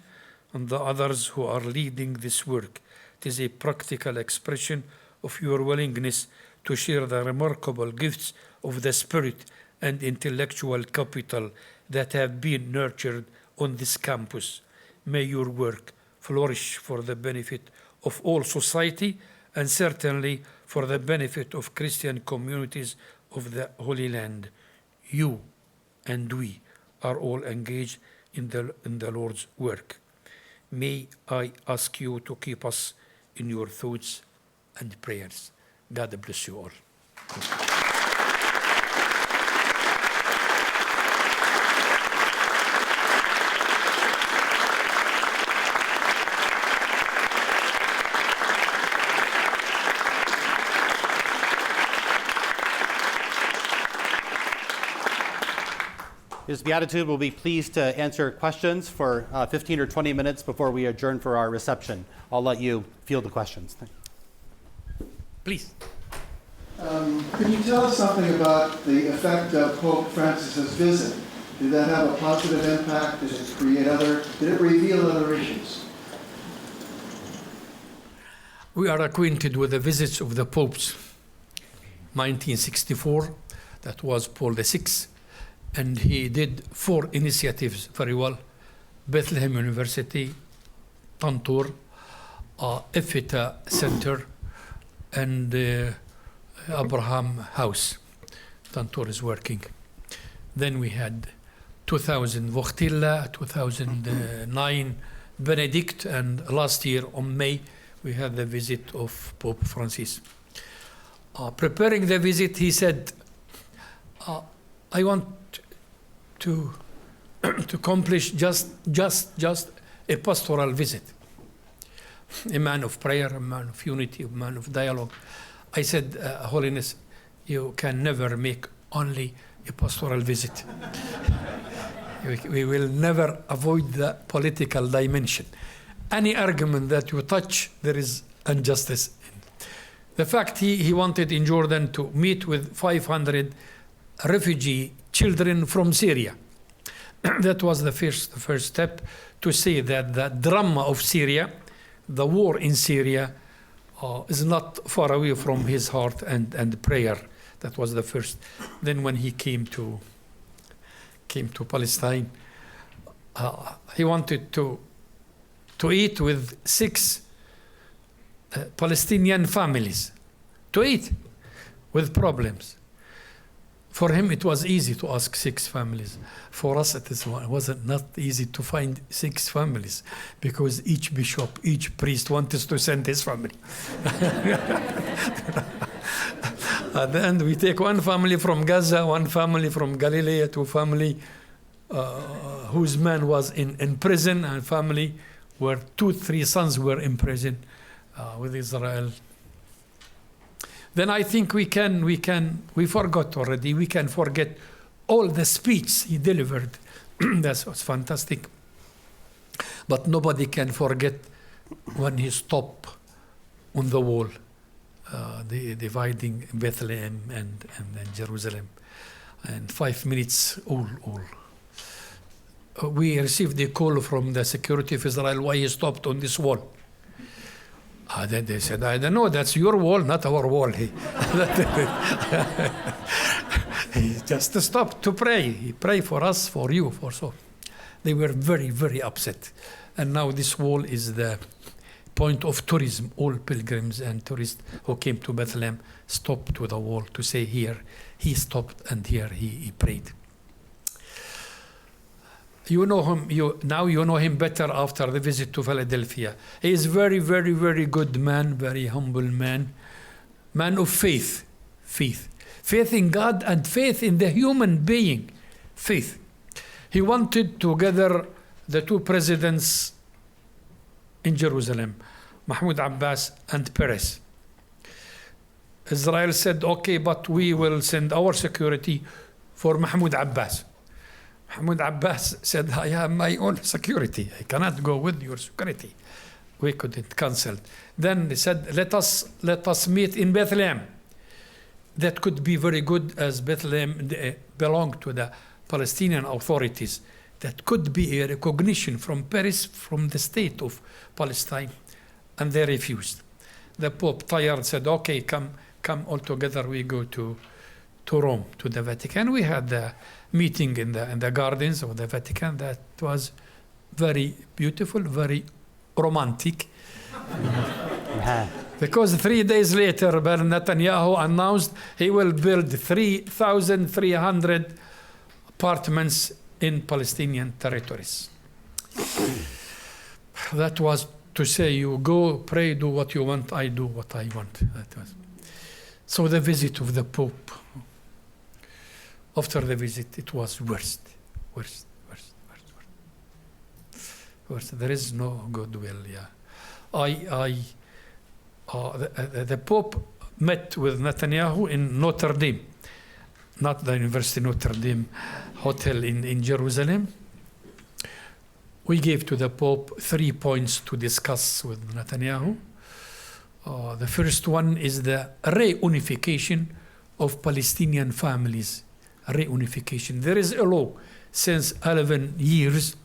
and the others who are leading this work. It is a practical expression of your willingness to share the remarkable gifts of the spirit and intellectual capital that have been nurtured on this campus. May your work flourish for the benefit of all society and certainly for the benefit of Christian communities of the Holy Land. You and we are all engaged in the Lord's work. May I ask you to keep us in your thoughts and prayers. God bless you all. His Beatitude will be pleased to answer questions for 15 or 20 minutes before we adjourn for our reception. I'll let you field the questions. Please. Could you tell us something about the effect of Pope Francis's visit? Did that have a positive impact? Did it reveal other issues? We are acquainted with the visits of the popes. 1964, that was Paul VI, and he did 4 initiatives very well: Bethlehem University, Tantor, Ephrata Center, and Abraham House. Tantor is working. Then we had 2000 Vochtilla, 2009 Benedict, and last year on May we had the visit of Pope Francis. Preparing the visit, he said, I want to accomplish just a pastoral visit. A man of prayer, a man of unity, a man of dialogue. I said, Holiness, you can never make only a pastoral visit. We will never avoid the political dimension. Any argument that you touch, there is injustice. The fact he wanted in Jordan to meet with 500 refugee children from Syria. That was the first step to say that the drama of Syria, the war in Syria, is not far away from his heart and prayer. That was the first. Then when he came to Palestine, he wanted to eat with 6 Palestinian families, to eat with problems. For him, it was easy to ask 6 families. For us, it wasn't not easy to find 6 families because each bishop, each priest wanted to send his family. At the end, we take 1 family from Gaza, 1 family from Galilee, 2 family whose man was in prison, and family where 2-3 sons were in prison with Israel. Then I think we forgot already. We can forget all the speech he delivered. That was fantastic. But nobody can forget when he stopped on the wall, dividing Bethlehem and Jerusalem. And 5 minutes, all. We received a call from the security of Israel why he stopped on this wall. Then they said, I don't know, that's your wall, not our wall. He just stopped to pray. He prayed for us, for you, for so. They were very, very upset. And now this wall is the point of tourism. All pilgrims and tourists who came to Bethlehem stopped to the wall to say, here he stopped and here he prayed. You know him. Now you know him better after the visit to Philadelphia. He is very, very, very good man, very humble man of faith. Faith in God and faith in the human being. Faith. He wanted to gather the 2 presidents in Jerusalem, Mahmoud Abbas and Peres. Israel said, okay, but we will send our security for Mahmoud Abbas. Mahmoud Abbas said, I have my own security. I cannot go with your security. We couldn't cancel. Then they said, let us meet in Bethlehem. That could be very good as Bethlehem belonged to the Palestinian authorities. that could be a recognition from Paris, from the state of Palestine, and they refused. The Pope tired said, okay, come all together, we go to Rome, to the Vatican. We had the meeting in the gardens of the Vatican. That was very beautiful, very romantic. Because 3 days later, Netanyahu announced he will build 3,300 apartments in Palestinian territories. That was to say, you go, pray, do what you want, I do what I want. That was. So the visit of the Pope, after the visit, it was worst. There is no goodwill, the Pope met with Netanyahu in Notre Dame, not the University Notre Dame Hotel in Jerusalem. We gave to the Pope 3 points to discuss with Netanyahu. The first one is the reunification of Palestinian families. Reunification. There is a law since 11 years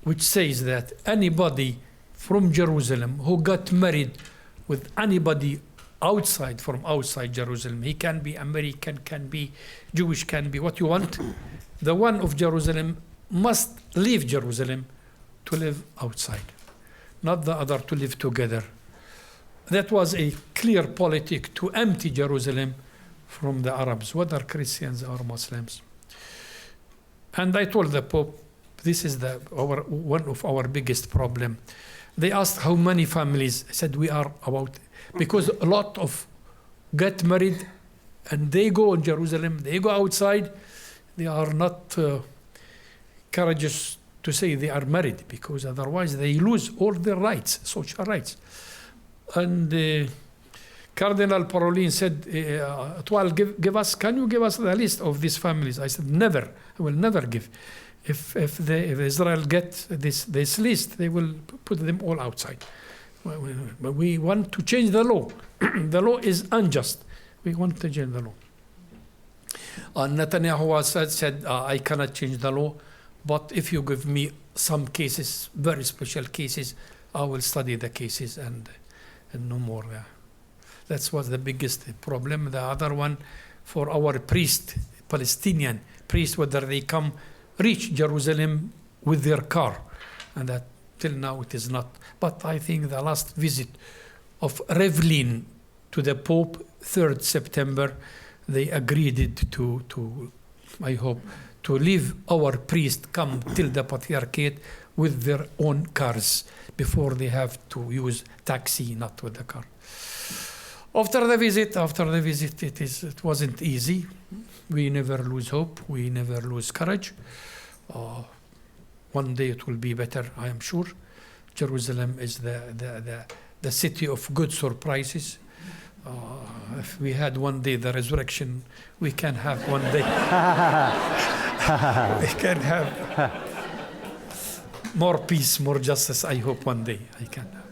which says that anybody from Jerusalem who got married with anybody from outside Jerusalem, he can be American, can be Jewish, can be what you want. The one of Jerusalem must leave Jerusalem to live outside, not the other to live together. That was a clear politic to empty Jerusalem from the Arabs, whether Christians or Muslims. And I told the Pope, this is one of our biggest problem. They asked how many families. I said we are about, because a lot of get married and they go in Jerusalem, they go outside, they are not courageous to say they are married, because otherwise they lose all their rights, social rights. And Cardinal Parolin said, Twal, can you give us the list of these families? I said, never, I will never give. If Israel get this list, they will put them all outside. But we want to change the law. The law is unjust. We want to change the law. Netanyahu said, I cannot change the law, but if you give me some cases, very special cases, I will study the cases and no more. That was the biggest problem. The other one, for our priest, Palestinian priest, whether they come reach Jerusalem with their car, and that till now it is not. But I think the last visit of Revlin to the Pope, 3rd September, they agreed to I hope, to leave our priest come till the Patriarchate with their own cars before they have to use taxi, not with the car. After the visit, it wasn't easy. We never lose hope. We never lose courage. One day it will be better, I am sure. Jerusalem is the city of good surprises. If we had one day the resurrection, we can have one day. We can have more peace, more justice. I hope one day I can have.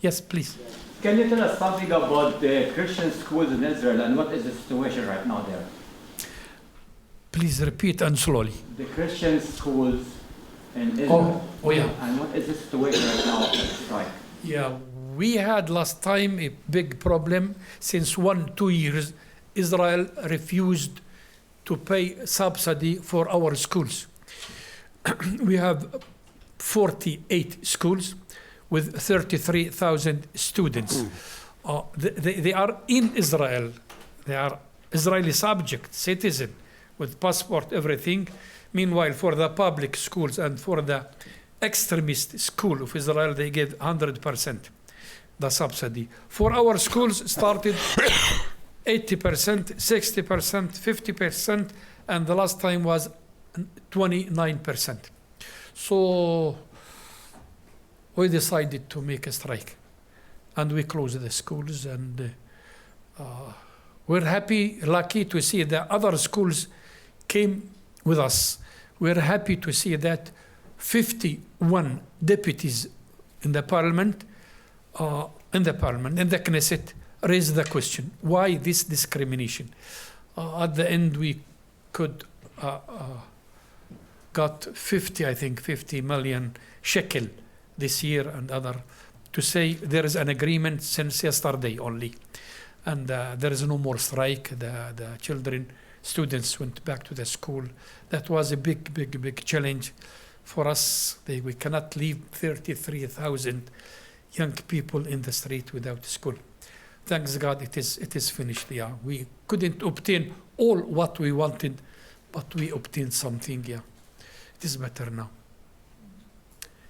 Yes, please. Can you tell us something about the Christian schools in Israel and what is the situation right now there? Please repeat and slowly. The Christian schools in Israel. Oh yeah. And what is the situation right now of the strike? Yeah, we had last time a big problem. Since 1-2 years, Israel refused to pay subsidy for our schools. We have 48 schools with 33,000 students. They are in Israel. They are Israeli subject, citizen, with passport, everything. Meanwhile, for the public schools and for the extremist school of Israel, they give 100% the subsidy. For our schools, started 80%, 60%, 50%, and the last time was 29%. So we decided to make a strike, and we closed the schools, and we're lucky to see that other schools came with us. We're happy to see that 51 deputies in the parliament, in the Knesset, raised the question, why this discrimination? At the end, we could got 50 million shekel this year and other, to say there is an agreement since yesterday only. And there is no more strike. The children, students went back to the school. That was a big challenge for us. We cannot leave 33,000 young people in the street without school. Thanks God, it is finished. Yeah, we couldn't obtain all what we wanted, but we obtained something. Yeah, it is better now.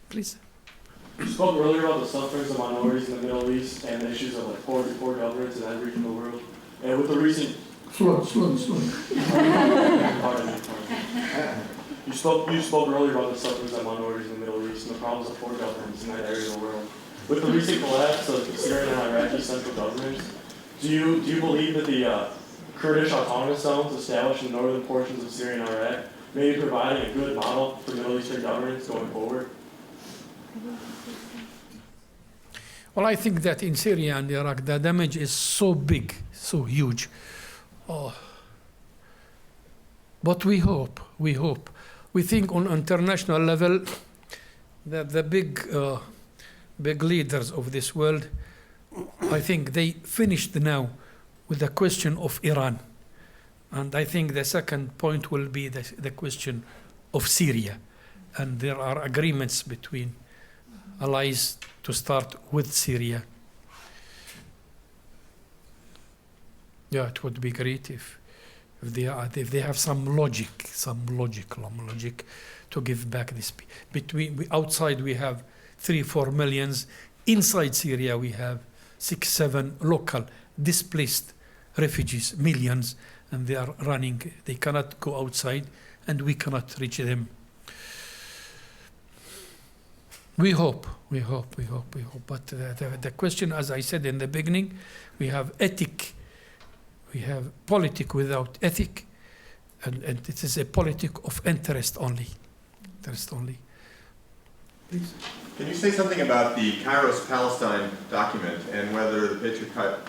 Please. You spoke earlier about the sufferings of minorities in the Middle East and the issues of like poor governance in that region of the world. And with the recent Slow. Pardon me. You spoke earlier about the sufferings of minorities in the Middle East and the problems of poor governance in that area of the world. With the recent collapse of Syrian and Iraqi central governments, do you believe that the Kurdish autonomous zones established in the northern portions of Syria and Iraq may be providing a good model for Middle Eastern governance going forward? Well, I think that in Syria and Iraq, the damage is so big, so huge. But we hope. We think on international level that the big leaders of this world, I think they finished now with the question of Iran. And I think the second point will be the question of Syria. And there are agreements between allies to start with Syria. Yeah, it would be great if they have some logic to give back this. Outside we have 3-4 millions. Inside Syria we have 6-7 local displaced refugees, millions, and they are running. They cannot go outside, and we cannot reach them. We hope. But the question, as I said in the beginning, we have ethic, we have politics without ethic, and it is a politic of interest only. Please. Can you say something about the Kairos Palestine document and whether the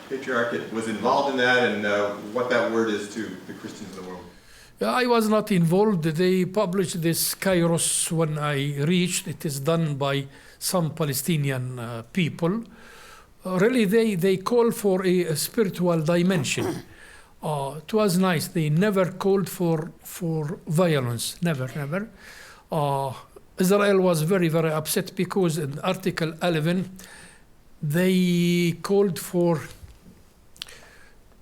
Patriarchate was involved in that and what that word is to the Christians in the world? I was not involved. They published this Kairos when I reached. It is done by some Palestinian people. Really, they call for a spiritual dimension. It was nice. They never called for violence. Never. Israel was very upset because in Article 11, they called for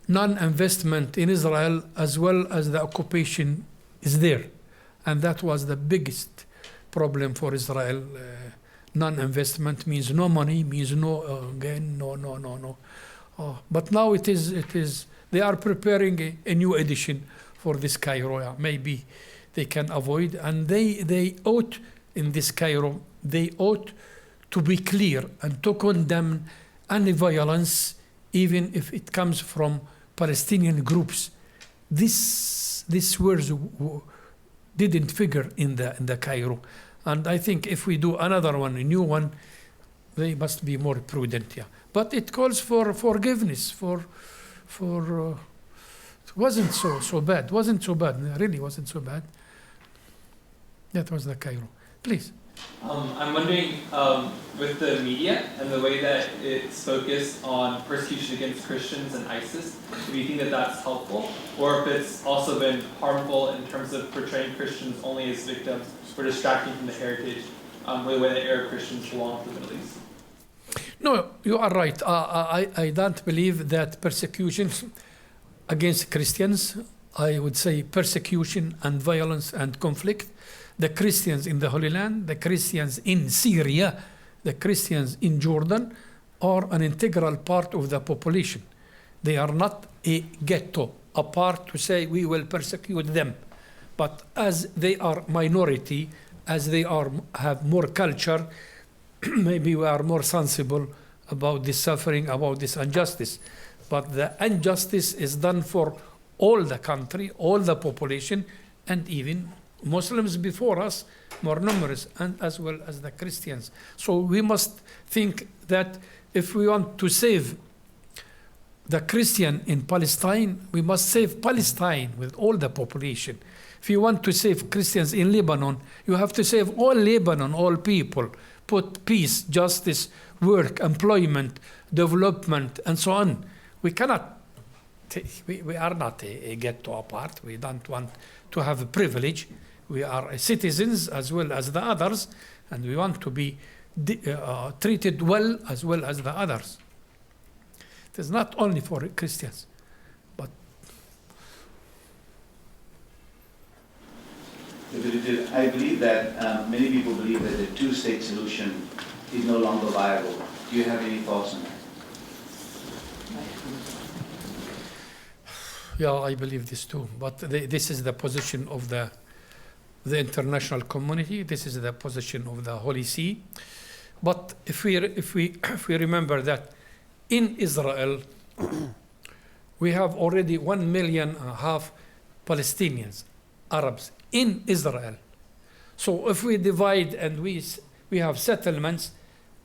non-investment in Israel as well as the occupation is there. And that was the biggest problem for Israel. Non-investment means no money, means no gain, no. But now it is. They are preparing a new edition for this Cairo. Yeah. Maybe they can avoid. And they ought, in this Cairo, they ought to be clear and to condemn any violence, even if it comes from Palestinian groups. These words didn't figure in the Cairo. And I think if we do another one, a new one, they must be more prudent. Yeah. But it calls for forgiveness, it wasn't so bad. Really wasn't so bad. That was the Cairo. Please. I'm wondering, with the media and the way that it's focused on persecution against Christians and ISIS, do you think that that's helpful? Or if it's also been harmful in terms of portraying Christians only as victims or distracting from the heritage, or the way that Arab Christians belong to the Middle East? No, you are right. I don't believe that persecution against Christians, I would say persecution and violence and conflict. The Christians in the Holy Land, the Christians in Syria, the Christians in Jordan are an integral part of the population. They are not a ghetto apart to say we will persecute them. But as they are minority, as they have more culture, maybe we are more sensible about this suffering, about this injustice. But the injustice is done for all the country, all the population, and even Muslims before us, more numerous, and as well as the Christians. So we must think that if we want to save the Christian in Palestine, we must save Palestine with all the population. If you want to save Christians in Lebanon, you have to save all Lebanon, all people. Put peace, justice, work, employment, development, and so on. We cannot, we are not a ghetto apart. We don't want to have a privilege. We are citizens as well as the others, and we want to be treated well as the others. It is not only for Christians, but I believe that many people believe that the two-state solution is no longer viable. Do you have any thoughts on that? yeah, I believe this too. But this is the position of the international community. This is the position of the Holy See. But if we remember that in Israel we have already 1.5 million Palestinians, Arabs in Israel. So if we divide and we have settlements,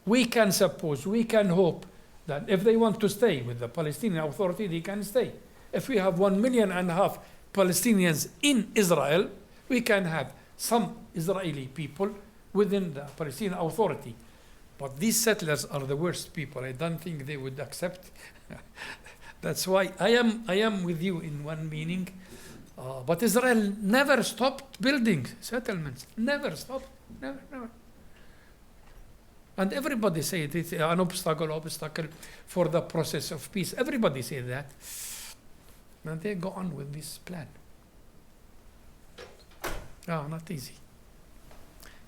we can suppose, we can hope that if they want to stay with the Palestinian Authority, they can stay. If we have 1.5 million Palestinians in Israel, we can have some Israeli people within the Palestinian Authority. But these settlers are the worst people. I don't think they would accept. That's why I am with you in one meaning. But Israel never stopped building settlements. Never stopped. Never. And everybody say it is an obstacle for the process of peace. Everybody say that. And they go on with this plan. Not easy.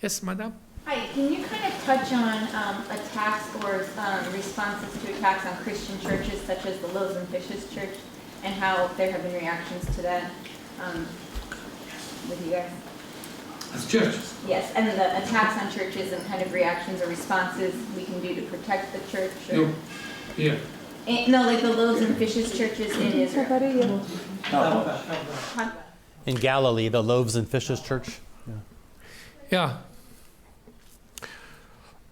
Yes, madam? Hi, can you kind of touch on attacks or responses to attacks on Christian churches, such as the Loaves and Fishes Church, and how there have been reactions to that with you guys? As churches? Yes, and the attacks on churches and kind of reactions or responses we can do to protect the church? Or, No. Yeah. no, like the Loaves and Fishes churches in Israel. In Galilee, the Loaves and Fishes Church. Yeah.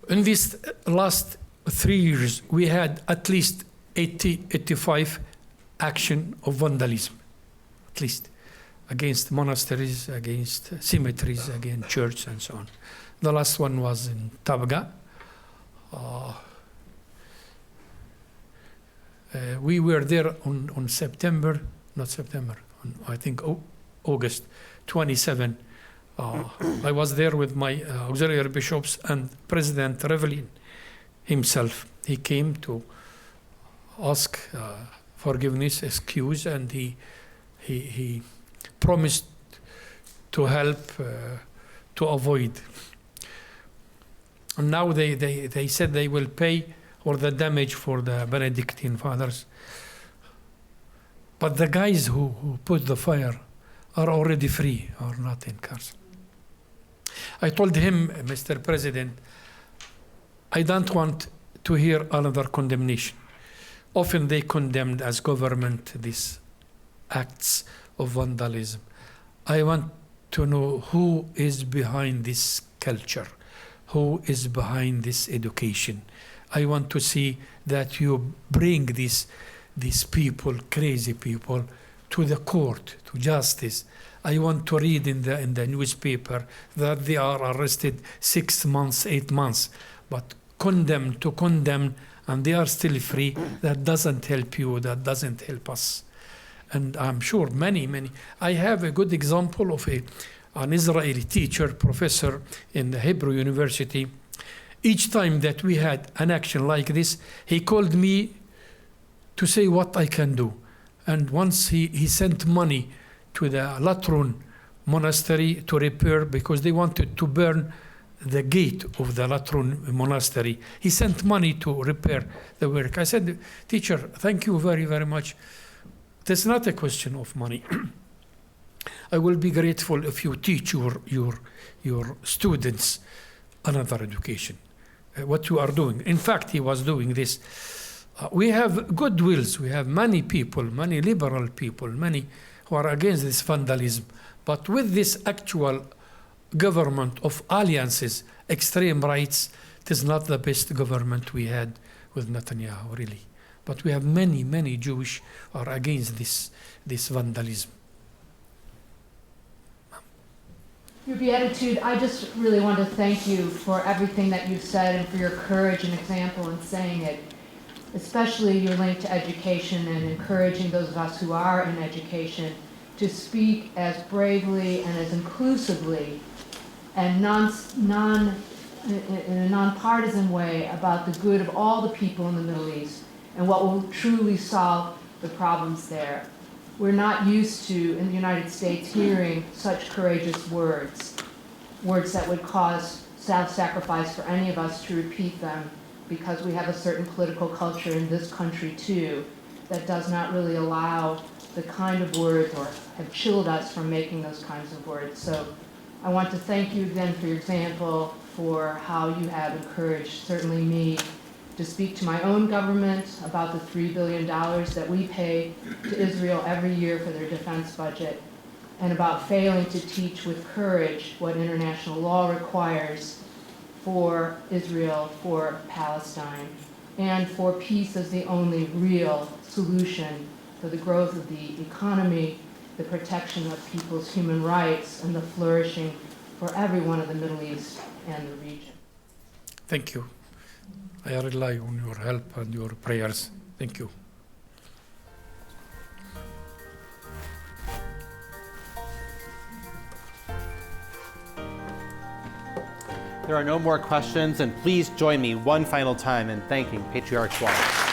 In these last 3 years, we had at least 85 action of vandalism, at least, against monasteries, against cemeteries, against churches, and so on. The last one was in Tabga. We were there on I think August 27. I was there with my auxiliary bishops and President Revelin himself. He came to ask forgiveness, excuse, and he promised to help to avoid. And now they said they will pay all the damage for the Benedictine fathers. But the guys who put the fire are already free, or not in cars. I told him, Mr. President, I don't want to hear another condemnation. Often they condemned as government these acts of vandalism. I want to know who is behind this culture, who is behind this education. I want to see that you bring these people, crazy people, to the court, to justice. I want to read in the newspaper that they are arrested 6 months, 8 months, but condemn, and they are still free. That doesn't help you, that doesn't help us. And I'm sure many. I have a good example of an Israeli teacher, professor in the Hebrew University. Each time that we had an action like this, he called me to say what I can do. And once he sent money to the Latrun monastery to repair, because they wanted to burn the gate of the Latrun monastery. He sent money to repair the work. I said, teacher, thank you very, very much. It's not a question of money. I will be grateful if you teach your students another education, what you are doing. In fact, he was doing this. We have good wills. We have many people, many liberal people, many who are against this vandalism. But with this actual government of alliances, extreme rights, it is not the best government we had with Netanyahu, really. But we have many Jewish are against this vandalism. Your Beatitude, I just really want to thank you for everything that you've said and for your courage and example in saying it, especially your link to education and encouraging those of us who are in education to speak as bravely and as inclusively and in a nonpartisan way about the good of all the people in the Middle East and what will truly solve the problems there. We're not used to, in the United States, hearing such courageous words that would cause self-sacrifice for any of us to repeat them, because we have a certain political culture in this country, too, that does not really allow the kind of words or have chilled us from making those kinds of words. So I want to thank you again for your example, for how you have encouraged, certainly me, to speak to my own government about the $3 billion that we pay to Israel every year for their defense budget, and about failing to teach with courage what international law requires for Israel, for Palestine, and for peace as the only real solution for the growth of the economy, the protection of people's human rights, and the flourishing for everyone of the Middle East and the region. Thank you. I rely on your help and your prayers. Thank you. There are no more questions, and please join me one final time in thanking Patriarch Twal.